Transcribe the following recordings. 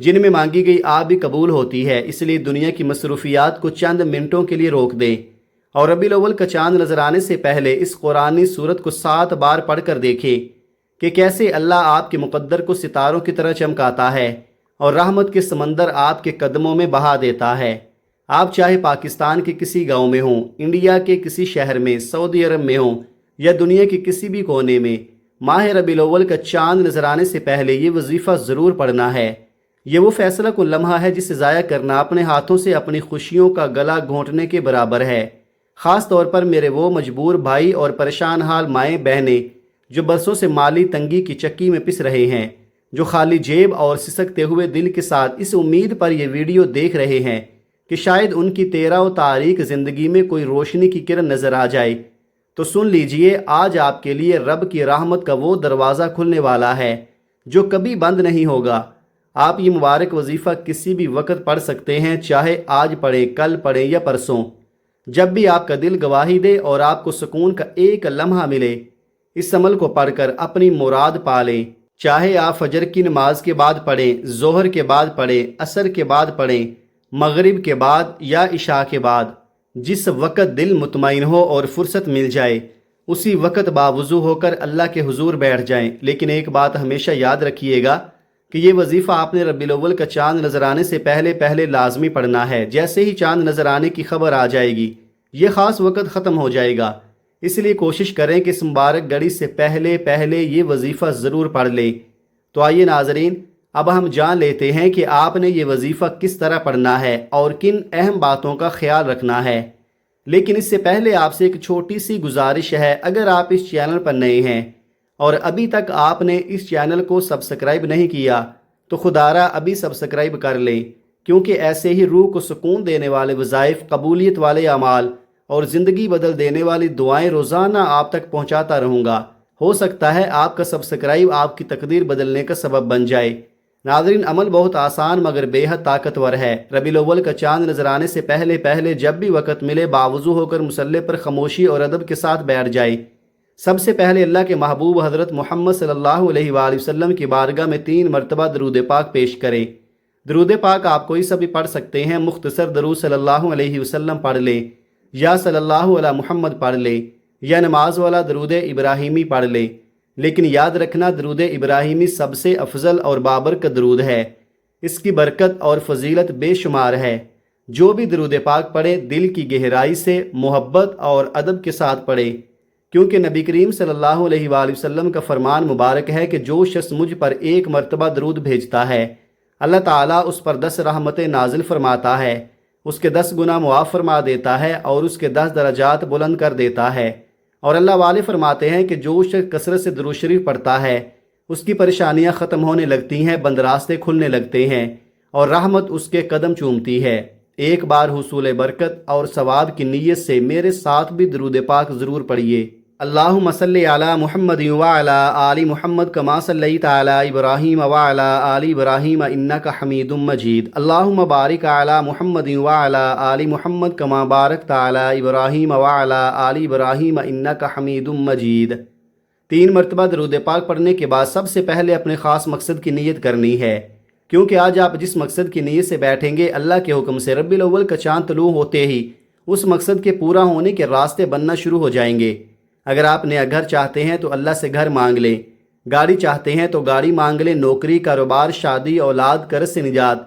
جن میں مانگی گئی آب بھی قبول ہوتی ہے۔ اس لیے دنیا کی مصروفیات کو چند منٹوں کے لیے روک دیں اور ربیع الاول کا چاند نظر آنے سے پہلے اس قرآنی سورت کو 7 بار پڑھ کر دیکھیں کہ کیسے اللہ آپ کے مقدر کو ستاروں کی طرح چمکاتا ہے اور رحمت کے سمندر آپ کے قدموں میں بہا دیتا ہے۔ آپ چاہے پاکستان کے کسی گاؤں میں ہوں، انڈیا کے کسی شہر میں، سعودی عرب میں ہوں یا دنیا کے کسی بھی کونے میں، ماہ ربیع الاول کا چاند نظر آنے سے پہلے یہ وظیفہ ضرور پڑھنا ہے۔ یہ وہ فیصلہ کن لمحہ ہے جسے ضائع کرنا اپنے ہاتھوں سے اپنی خوشیوں کا گلا گھونٹنے کے برابر ہے۔ خاص طور پر میرے وہ مجبور بھائی اور پریشان حال مائیں بہنیں جو برسوں سے مالی تنگی کی چکی میں پس رہے ہیں، جو خالی جیب اور سسکتے ہوئے دل کے ساتھ اس امید پر یہ ویڈیو دیکھ رہے ہیں کہ شاید ان کی تیرہ و تاریک زندگی میں کوئی روشنی کی کرن نظر آ جائے، تو سن لیجئے، آج آپ کے لیے رب کی رحمت کا وہ دروازہ کھلنے والا ہے جو کبھی بند نہیں ہوگا۔ آپ یہ مبارک وظیفہ کسی بھی وقت پڑھ سکتے ہیں، چاہے آج پڑھیں، کل پڑھیں یا پرسوں، جب بھی آپ کا دل گواہی دے اور آپ کو سکون کا ایک لمحہ ملے۔ اس عمل کو پڑھ کر اپنی مراد پالیں، چاہے آپ فجر کی نماز کے بعد پڑھیں، ظہر کے بعد پڑھیں، عصر کے بعد پڑھیں، مغرب کے بعد یا عشاء کے بعد، جس وقت دل مطمئن ہو اور فرصت مل جائے اسی وقت باوضو ہو کر اللہ کے حضور بیٹھ جائیں۔ لیکن ایک بات ہمیشہ یاد رکھیے گا کہ یہ وظیفہ آپ نے ربیع الاول کا چاند نظر آنے سے پہلے لازمی پڑھنا ہے۔ جیسے ہی چاند نظر آنے کی خبر آ جائے گی یہ خاص وقت ختم ہو جائے گا، اس لیے کوشش کریں کہ اس مبارک گھڑی سے پہلے یہ وظیفہ ضرور پڑھ لیں۔ تو آئیے ناظرین، اب ہم جان لیتے ہیں کہ آپ نے یہ وظیفہ کس طرح پڑھنا ہے اور کن اہم باتوں کا خیال رکھنا ہے۔ لیکن اس سے پہلے آپ سے ایک چھوٹی سی گزارش ہے، اگر آپ اس چینل پر نئے ہیں اور ابھی تک آپ نے اس چینل کو سبسکرائب نہیں کیا تو خدارہ ابھی سبسکرائب کر لیں، کیونکہ ایسے ہی روح کو سکون دینے والے وظائف، قبولیت والے اعمال اور زندگی بدل دینے والی دعائیں روزانہ آپ تک پہنچاتا رہوں گا۔ ہو سکتا ہے آپ کا سبسکرائب آپ کی تقدیر بدلنے کا سبب بن جائے۔ ناظرین، عمل بہت آسان مگر بے حد طاقتور ہے۔ ربیع الاول کا چاند نظر آنے سے پہلے جب بھی وقت ملے باوضو ہو کر مصلی پر خاموشی اور ادب کے ساتھ بیٹھ جائے۔ سب سے پہلے اللہ کے محبوب حضرت محمد صلی اللہ علیہ وآلہ وسلم کی بارگاہ میں 3 مرتبہ درود پاک پیش کریں۔ درود پاک آپ کوئی سا بھی پڑھ سکتے ہیں، مختصر درود صلی اللہ علیہ وسلم پڑھ لیں یا صلی اللہ علی محمد پڑھ لیں یا نماز والا درود ابراہیمی پڑھ لیں، لیکن یاد رکھنا درود ابراہیمی سب سے افضل اور بابرکت درود ہے، اس کی برکت اور فضیلت بے شمار ہے۔ جو بھی درود پاک پڑھے دل کی گہرائی سے محبت اور ادب کے ساتھ پڑھے، کیونکہ نبی کریم صلی اللہ علیہ وآلہ وسلم کا فرمان مبارک ہے کہ جو شخص مجھ پر 1 مرتبہ درود بھیجتا ہے اللہ تعالیٰ اس پر 10 رحمتیں نازل فرماتا ہے، اس کے 10 گناہ معاف فرما دیتا ہے اور اس کے 10 درجات بلند کر دیتا ہے۔ اور اللہ والے فرماتے ہیں کہ جو شخص کثرت سے درود شریف پڑھتا ہے اس کی پریشانیاں ختم ہونے لگتی ہیں، بند راستے کھلنے لگتے ہیں اور رحمت اس کے قدم چومتی ہے۔ ایک بار حصول برکت اور ثواب کی نیت سے میرے ساتھ بھی درود پاک ضرور پڑھیے۔ اللہم صلی علی محمد وعلی آل محمد کما صلیت علی ابراہیم وعلی آل ابراہیم انک حمید مجید۔ اللہم بارک علی محمد وعلی آل محمد کما بارکت علی ابراہیم وعلی آل ابراہیم انک حمید مجید۔ 3 مرتبہ درود پاک پڑھنے کے بعد سب سے پہلے اپنے خاص مقصد کی نیت کرنی ہے، کیونکہ آج آپ جس مقصد کی نیت سے بیٹھیں گے اللہ کے حکم سے ربیع الاول کا چاند طلوع ہوتے ہی اس مقصد کے پورا ہونے کے راستے بننا شروع ہو جائیں گے۔ اگر آپ نیا گھر چاہتے ہیں تو اللہ سے گھر مانگ لیں، گاڑی چاہتے ہیں تو گاڑی مانگ لیں، نوکری، کاروبار، شادی، اولاد، قرض سے نجات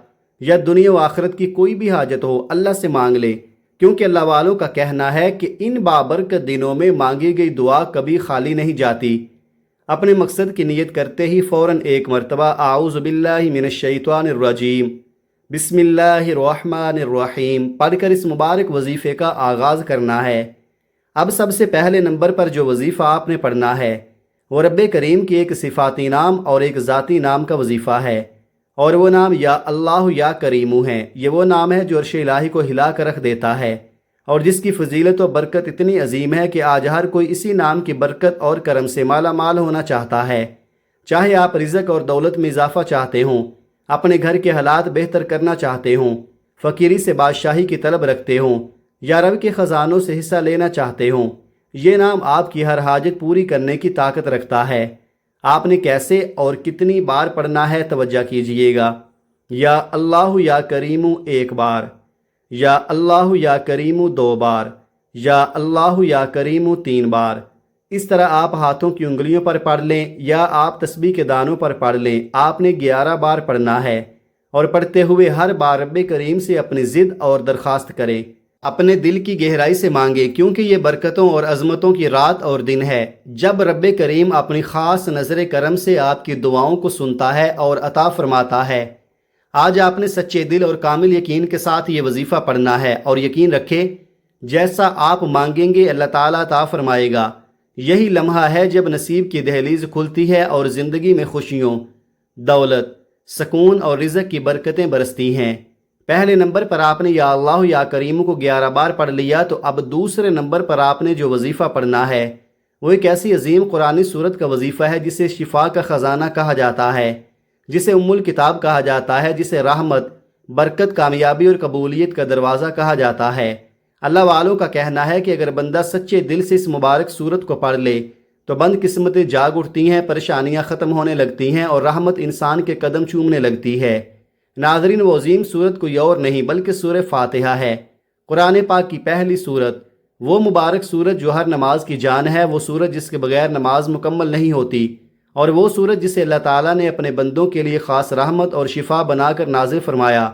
یا دنیا و آخرت کی کوئی بھی حاجت ہو اللہ سے مانگ لیں، کیونکہ اللہ والوں کا کہنا ہے کہ ان بابرکت دنوں میں مانگی گئی دعا کبھی خالی نہیں جاتی۔ اپنے مقصد کی نیت کرتے ہی فوراً 1 مرتبہ اعوذ باللہ من الشیطان الرجیم بسم اللہ الرحمن الرحیم پڑھ کر اس مبارک وظیفے کا آغاز کرنا ہے۔ اب سب سے پہلے نمبر پر جو وظیفہ آپ نے پڑھنا ہے وہ رب کریم کی ایک صفاتی نام اور ایک ذاتی نام کا وظیفہ ہے، اور وہ نام یا اللہ یا کریمو ہے۔ یہ وہ نام ہے جو عرش الہی کو ہلا کر رکھ دیتا ہے اور جس کی فضیلت و برکت اتنی عظیم ہے کہ آج ہر کوئی اسی نام کی برکت اور کرم سے مالا مال ہونا چاہتا ہے۔ چاہے آپ رزق اور دولت میں اضافہ چاہتے ہوں، اپنے گھر کے حالات بہتر کرنا چاہتے ہوں، فقیری سے بادشاہی کی طلب رکھتے ہوں یا رب کے خزانوں سے حصہ لینا چاہتے ہوں، یہ نام آپ کی ہر حاجت پوری کرنے کی طاقت رکھتا ہے۔ آپ نے کیسے اور کتنی بار پڑھنا ہے توجہ کیجئے گا۔ یا اللہ یا کریمو ایک بار، یا اللہ یا کریمو دو بار، یا اللہ یا کریمو تین بار۔ اس طرح آپ ہاتھوں کی انگلیوں پر پڑھ لیں یا آپ تسبیح کے دانوں پر پڑھ لیں۔ آپ نے 11 بار پڑھنا ہے اور پڑھتے ہوئے ہر بار رب کریم سے اپنی ضد اور درخواست کریں، اپنے دل کی گہرائی سے مانگے، کیونکہ یہ برکتوں اور عظمتوں کی رات اور دن ہے جب رب کریم اپنی خاص نظر کرم سے آپ کی دعاؤں کو سنتا ہے اور عطا فرماتا ہے۔ آج آپ نے سچے دل اور کامل یقین کے ساتھ یہ وظیفہ پڑھنا ہے، اور یقین رکھیں جیسا آپ مانگیں گے اللہ تعالیٰ عطا فرمائے گا۔ یہی لمحہ ہے جب نصیب کی دہلیز کھلتی ہے اور زندگی میں خوشیوں، دولت، سکون اور رزق کی برکتیں برستی ہیں۔ پہلے نمبر پر آپ نے یا اللہ یا کریم کو 11 بار پڑھ لیا، تو اب دوسرے نمبر پر آپ نے جو وظیفہ پڑھنا ہے وہ ایک ایسی عظیم قرآنی سورت کا وظیفہ ہے جسے شفا کا خزانہ کہا جاتا ہے، جسے ام الکتاب کہا جاتا ہے، جسے رحمت، برکت، کامیابی اور قبولیت کا دروازہ کہا جاتا ہے۔ اللہ والوں کا کہنا ہے کہ اگر بندہ سچے دل سے اس مبارک سورت کو پڑھ لے تو بند قسمتیں جاگ اٹھتی ہیں، پریشانیاں ختم ہونے لگتی ہیں اور رحمت انسان کے قدم چومنے لگتی ہے۔ ناظرین، وہ عظیم سورت کوئی اور نہیں بلکہ سورہ فاتحہ ہے، قرآن پاک کی پہلی سورت، وہ مبارک سورت جو ہر نماز کی جان ہے، وہ سورت جس کے بغیر نماز مکمل نہیں ہوتی، اور وہ سورت جسے اللہ تعالیٰ نے اپنے بندوں کے لیے خاص رحمت اور شفا بنا کر نازل فرمایا۔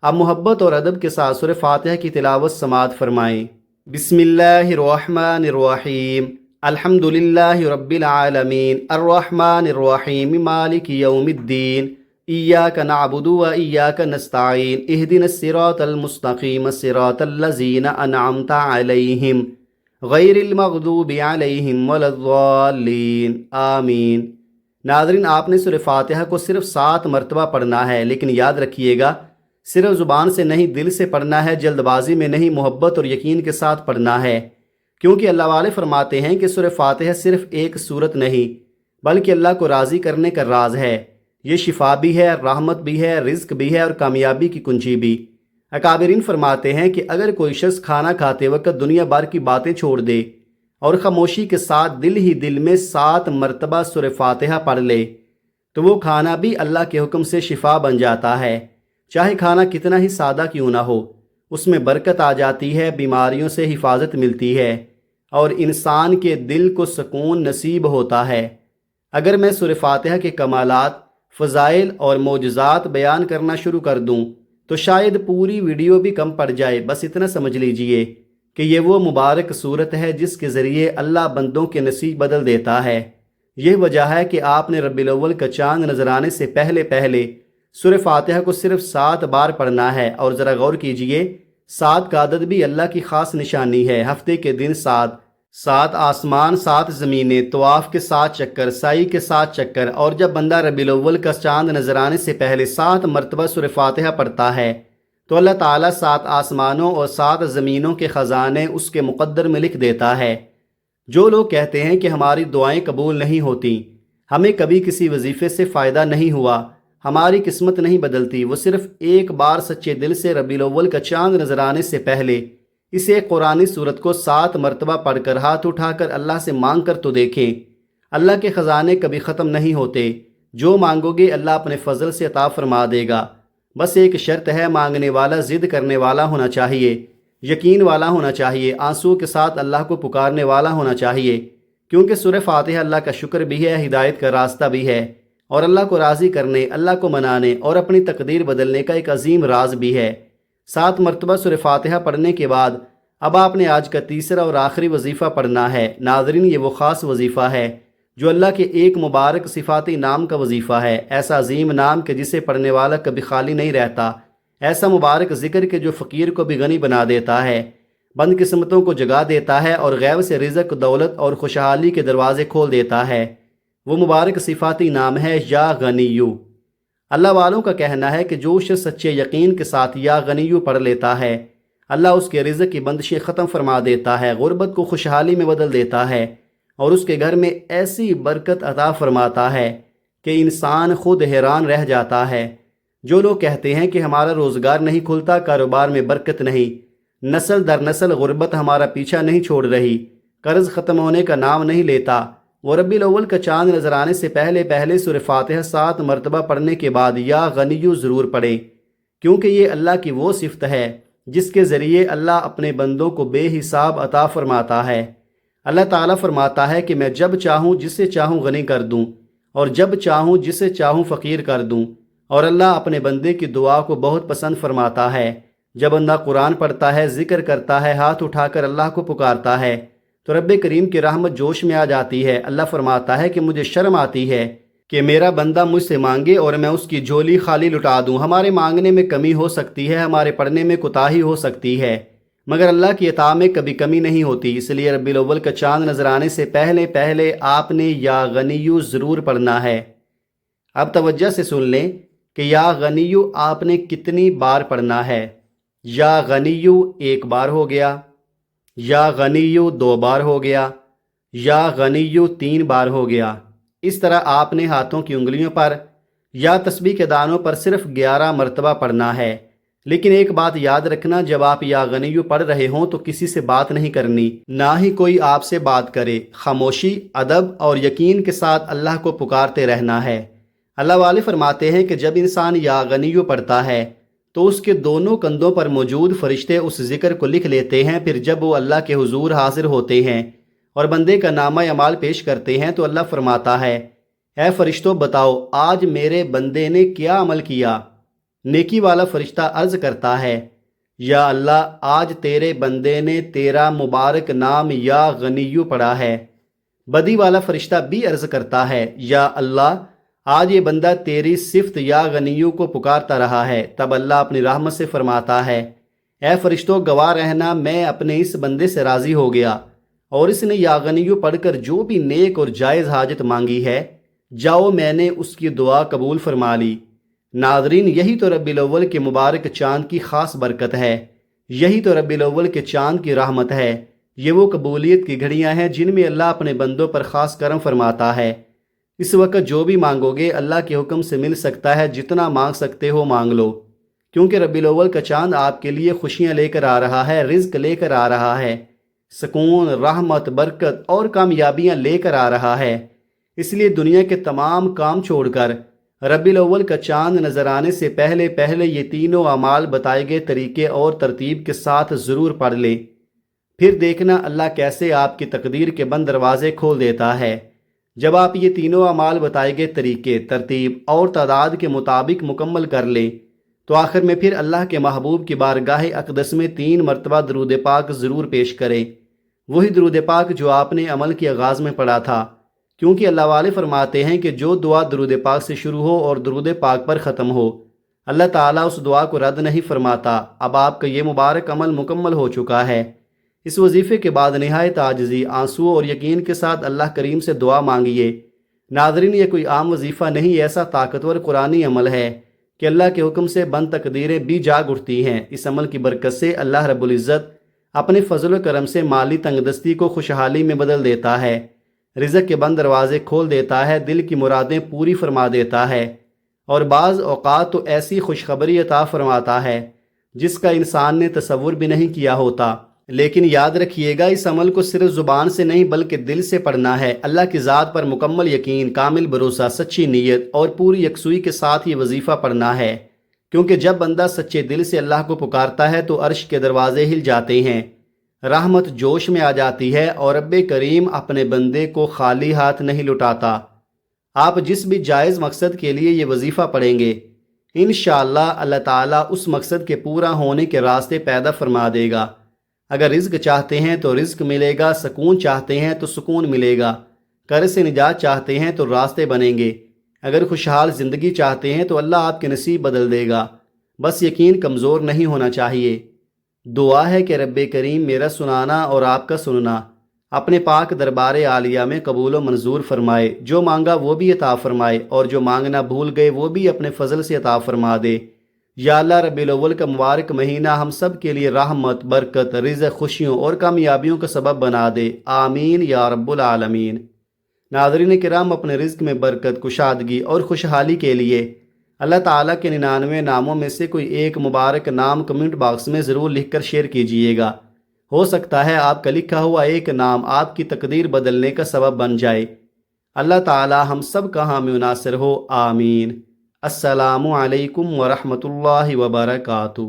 اب محبت اور ادب کے ساتھ سورہ فاتحہ کی تلاوت سماعت فرمائیں۔ بسم اللہ الرحمن الرحیم، الحمد للہ رب العالمین، الرحمن الرحیم، مالک یوم الدین، ایاک نعبد و ایاک نستعین، اہدنا الصراط المستقیم، صراط الذین انعمت علیہم غیر المغضوب علیہم ولا الضالین، آمین۔ ناظرین، آپ نے سورہ فاتحہ کو صرف 7 مرتبہ پڑھنا ہے، لیکن یاد رکھیے گا صرف زبان سے نہیں، دل سے پڑھنا ہے، جلد بازی میں نہیں، محبت اور یقین کے ساتھ پڑھنا ہے، کیونکہ اللہ والے فرماتے ہیں کہ سورہ فاتحہ صرف ایک سورت نہیں بلکہ اللہ کو راضی کرنے کا راز ہے۔ یہ شفا بھی ہے، رحمت بھی ہے، رزق بھی ہے اور کامیابی کی کنجی بھی۔ اکابرین فرماتے ہیں کہ اگر کوئی شخص کھانا کھاتے وقت دنیا بھر کی باتیں چھوڑ دے اور خاموشی کے ساتھ دل ہی دل میں 7 مرتبہ سورہ فاتحہ پڑھ لے تو وہ کھانا بھی اللہ کے حکم سے شفا بن جاتا ہے، چاہے کھانا کتنا ہی سادہ کیوں نہ ہو، اس میں برکت آ جاتی ہے، بیماریوں سے حفاظت ملتی ہے اور انسان کے دل کو سکون نصیب ہوتا ہے۔ اگر میں سورہ فاتحہ کے کمالات، فضائل اور معجزات بیان کرنا شروع کر دوں تو شاید پوری ویڈیو بھی کم پڑ جائے، بس اتنا سمجھ لیجئے کہ یہ وہ مبارک صورت ہے جس کے ذریعے اللہ بندوں کے نصیب بدل دیتا ہے۔ یہ وجہ ہے کہ آپ نے ربیع الاول کا چاند نظر آنے سے پہلے سورہ فاتحہ کو صرف 7 بار پڑھنا ہے، اور ذرا غور کیجئے 7 کا عدد بھی اللہ کی خاص نشانی ہے۔ ہفتے کے دن 7 آسمان، 7 زمینیں، طواف کے 7 چکر، سعی کے 7 چکر، اور جب بندہ ربیع الاول کا چاند نظر آنے سے پہلے 7 مرتبہ سورہ فاتحہ پڑھتا ہے تو اللہ تعالیٰ 7 آسمانوں اور 7 زمینوں کے خزانے اس کے مقدر میں لکھ دیتا ہے۔ جو لوگ کہتے ہیں کہ ہماری دعائیں قبول نہیں ہوتی، ہمیں کبھی کسی وظیفے سے فائدہ نہیں ہوا، ہماری قسمت نہیں بدلتی، وہ صرف ایک بار سچے دل سے ربیع الاول کا چاند نظر آنے سے پہلے اس ایک قرآنی سورت کو 7 مرتبہ پڑھ کر ہاتھ اٹھا کر اللہ سے مانگ کر تو دیکھیں۔ اللہ کے خزانے کبھی ختم نہیں ہوتے، جو مانگو گے اللہ اپنے فضل سے عطا فرما دے گا۔ بس ایک شرط ہے، مانگنے والا ضد کرنے والا ہونا چاہیے، یقین والا ہونا چاہیے، آنسو کے ساتھ اللہ کو پکارنے والا ہونا چاہیے، کیونکہ سورہ فاتحہ اللہ کا شکر بھی ہے، ہدایت کا راستہ بھی ہے، اور اللہ کو راضی کرنے، اللہ کو منانے اور اپنی تقدیر بدلنے کا ایک عظیم راز بھی ہے۔ 7 مرتبہ سورہ فاتحہ پڑھنے کے بعد اب آپ نے آج کا تیسرا اور آخری وظیفہ پڑھنا ہے۔ ناظرین، یہ وہ خاص وظیفہ ہے جو اللہ کے ایک مبارک صفاتی نام کا وظیفہ ہے، ایسا عظیم نام کہ جسے پڑھنے والا کبھی خالی نہیں رہتا، ایسا مبارک ذکر کہ جو فقیر کو بھی غنی بنا دیتا ہے، بند قسمتوں کو جگا دیتا ہے اور غیب سے رزق، دولت اور خوشحالی کے دروازے کھول دیتا ہے۔ وہ مبارک صفاتی نام ہے یا غنیو۔ اللہ والوں کا کہنا ہے کہ جو شخص سچے یقین کے ساتھ یا غنیو پڑھ لیتا ہے، اللہ اس کے رزق کی بندشیں ختم فرما دیتا ہے، غربت کو خوشحالی میں بدل دیتا ہے اور اس کے گھر میں ایسی برکت عطا فرماتا ہے کہ انسان خود حیران رہ جاتا ہے۔ جو لوگ کہتے ہیں کہ ہمارا روزگار نہیں کھلتا، کاروبار میں برکت نہیں، نسل در نسل غربت ہمارا پیچھا نہیں چھوڑ رہی، قرض ختم ہونے کا نام نہیں لیتا۔ وہ ربیع الاول کا چاند نظر آنے سے پہلے پہلے سورہ فاتحہ 7 مرتبہ پڑھنے کے بعد یا غنیو ضرور پڑھیں، کیونکہ یہ اللہ کی وہ صفت ہے جس کے ذریعے اللہ اپنے بندوں کو بے حساب عطا فرماتا ہے۔ اللہ تعالیٰ فرماتا ہے کہ میں جب چاہوں جسے چاہوں غنی کر دوں اور جب چاہوں جسے چاہوں فقیر کر دوں، اور اللہ اپنے بندے کی دعا کو بہت پسند فرماتا ہے۔ جب بندہ قرآن پڑھتا ہے، ذکر کرتا ہے، ہاتھ اٹھا کر اللہ کو پکارتا ہے تو رب کریم کی رحمت جوش میں آ جاتی ہے۔ اللہ فرماتا ہے کہ مجھے شرم آتی ہے کہ میرا بندہ مجھ سے مانگے اور میں اس کی جھولی خالی لٹا دوں۔ ہمارے مانگنے میں کمی ہو سکتی ہے، ہمارے پڑھنے میں کوتاہی ہو سکتی ہے، مگر اللہ کی عطا میں کبھی کمی نہیں ہوتی۔ اس لیے ربیع الاول کا چاند نظر آنے سے پہلے پہلے آپ نے یا غنیو ضرور پڑھنا ہے۔ اب توجہ سے سن لیں کہ یا غنیو آپ نے کتنی بار پڑھنا ہے۔ یا غنیو 1 بار ہو گیا، یا غنیو 2 بار ہو گیا، یا غنیو 3 بار ہو گیا۔ اس طرح آپ نے ہاتھوں کی انگلیوں پر یا تسبیح کے دانوں پر صرف 11 مرتبہ پڑھنا ہے۔ لیکن ایک بات یاد رکھنا، جب آپ یا غنیو پڑھ رہے ہوں تو کسی سے بات نہیں کرنی، نہ ہی کوئی آپ سے بات کرے۔ خاموشی، ادب اور یقین کے ساتھ اللہ کو پکارتے رہنا ہے۔ اللہ والے فرماتے ہیں کہ جب انسان یا غنیو پڑھتا ہے تو اس کے دونوں کندھوں پر موجود فرشتے اس ذکر کو لکھ لیتے ہیں۔ پھر جب وہ اللہ کے حضور حاضر ہوتے ہیں اور بندے کا نامہ اعمال پیش کرتے ہیں تو اللہ فرماتا ہے، اے فرشتوں بتاؤ آج میرے بندے نے کیا عمل کیا۔ نیکی والا فرشتہ عرض کرتا ہے، یا اللہ آج تیرے بندے نے تیرا مبارک نام یا غنیو پڑھا ہے۔ بدی والا فرشتہ بھی عرض کرتا ہے، یا اللہ آج یہ بندہ تیری صفت یا غنیو کو پکارتا رہا ہے۔ تب اللہ اپنی رحمت سے فرماتا ہے، اے فرشتوں گواہ رہنا میں اپنے اس بندے سے راضی ہو گیا اور اس نے یا غنیو پڑھ کر جو بھی نیک اور جائز حاجت مانگی ہے، جاؤ میں نے اس کی دعا قبول فرما لی۔ ناظرین، یہی تو ربیع الاول کے مبارک چاند کی خاص برکت ہے، یہی تو ربیع الاول کے چاند کی رحمت ہے۔ یہ وہ قبولیت کی گھڑیاں ہیں جن میں اللہ اپنے بندوں پر خاص کرم فرماتا ہے۔ اس وقت جو بھی مانگو گے اللہ کے حکم سے مل سکتا ہے، جتنا مانگ سکتے ہو مانگ لو، کیونکہ ربیع الاول کا چاند آپ کے لیے خوشیاں لے کر آ رہا ہے، رزق لے کر آ رہا ہے، سکون، رحمت، برکت اور کامیابیاں لے کر آ رہا ہے۔ اس لیے دنیا کے تمام کام چھوڑ کر ربیع الاول کا چاند نظر آنے سے پہلے پہلے یہ تینوں اعمال بتائے گئے طریقے اور ترتیب کے ساتھ ضرور پڑھ لیں۔ پھر دیکھنا اللہ کیسے آپ کی تقدیر کے بند دروازے کھول دیتا ہے۔ جب آپ یہ تینوں اعمال بتائے گئے طریقے، ترتیب اور تعداد کے مطابق مکمل کر لیں تو آخر میں پھر اللہ کے محبوب کی بارگاہ اقدس میں 3 مرتبہ درود پاک ضرور پیش کریں، وہی درود پاک جو آپ نے عمل کے آغاز میں پڑھا تھا، کیونکہ اللہ والے فرماتے ہیں کہ جو دعا درود پاک سے شروع ہو اور درود پاک پر ختم ہو، اللہ تعالیٰ اس دعا کو رد نہیں فرماتا۔ اب آپ کا یہ مبارک عمل مکمل ہو چکا ہے۔ اس وظیفے کے بعد نہایت عاجزی، آنسو اور یقین کے ساتھ اللہ کریم سے دعا مانگیے۔ ناظرین، یہ کوئی عام وظیفہ نہیں، ایسا طاقتور قرآنی عمل ہے کہ اللہ کے حکم سے بند تقدیریں بھی جاگ اٹھتی ہیں۔ اس عمل کی برکت سے اللہ رب العزت اپنے فضل و کرم سے مالی تنگ دستی کو خوشحالی میں بدل دیتا ہے، رزق کے بند دروازے کھول دیتا ہے، دل کی مرادیں پوری فرما دیتا ہے، اور بعض اوقات تو ایسی خوشخبری عطا فرماتا ہے جس کا انسان نے تصور بھی نہیں کیا ہوتا۔ لیکن یاد رکھیے گا، اس عمل کو صرف زبان سے نہیں بلکہ دل سے پڑھنا ہے۔ اللہ کی ذات پر مکمل یقین، کامل بھروسہ، سچی نیت اور پوری یکسوئی کے ساتھ یہ وظیفہ پڑھنا ہے، کیونکہ جب بندہ سچے دل سے اللہ کو پکارتا ہے تو عرش کے دروازے ہل جاتے ہیں، رحمت جوش میں آ جاتی ہے اور رب کریم اپنے بندے کو خالی ہاتھ نہیں لٹاتا۔ آپ جس بھی جائز مقصد کے لیے یہ وظیفہ پڑھیں گے، انشاءاللہ اللہ تعالیٰ اس مقصد کے پورا ہونے کے راستے پیدا فرما دے گا۔ اگر رزق چاہتے ہیں تو رزق ملے گا، سکون چاہتے ہیں تو سکون ملے گا، قرض سے نجات چاہتے ہیں تو راستے بنیں گے، اگر خوشحال زندگی چاہتے ہیں تو اللہ آپ کے نصیب بدل دے گا۔ بس یقین کمزور نہیں ہونا چاہیے۔ دعا ہے کہ رب کریم میرا سنانا اور آپ کا سننا اپنے پاک دربار عالیہ میں قبول و منظور فرمائے، جو مانگا وہ بھی عطا فرمائے اور جو مانگنا بھول گئے وہ بھی اپنے فضل سے عطا فرما دے۔ یا اللہ، ربیع الاول کا مبارک مہینہ ہم سب کے لیے رحمت، برکت، رزق، خوشیوں اور کامیابیوں کا سبب بنا دے، آمین یا رب العالمین۔ ناظرین کرام، اپنے رزق میں برکت، کشادگی اور خوشحالی کے لیے اللہ تعالیٰ کے 99 ناموں میں سے کوئی ایک مبارک نام کمنٹ باکس میں ضرور لکھ کر شیئر کیجئے گا۔ ہو سکتا ہے آپ کا لکھا ہوا ایک نام آپ کی تقدیر بدلنے کا سبب بن جائے۔ اللہ تعالی ہم سب کا حامی و ناصر ہو، آمین۔ السلام علیکم ورحمۃ اللہ وبرکاتہ۔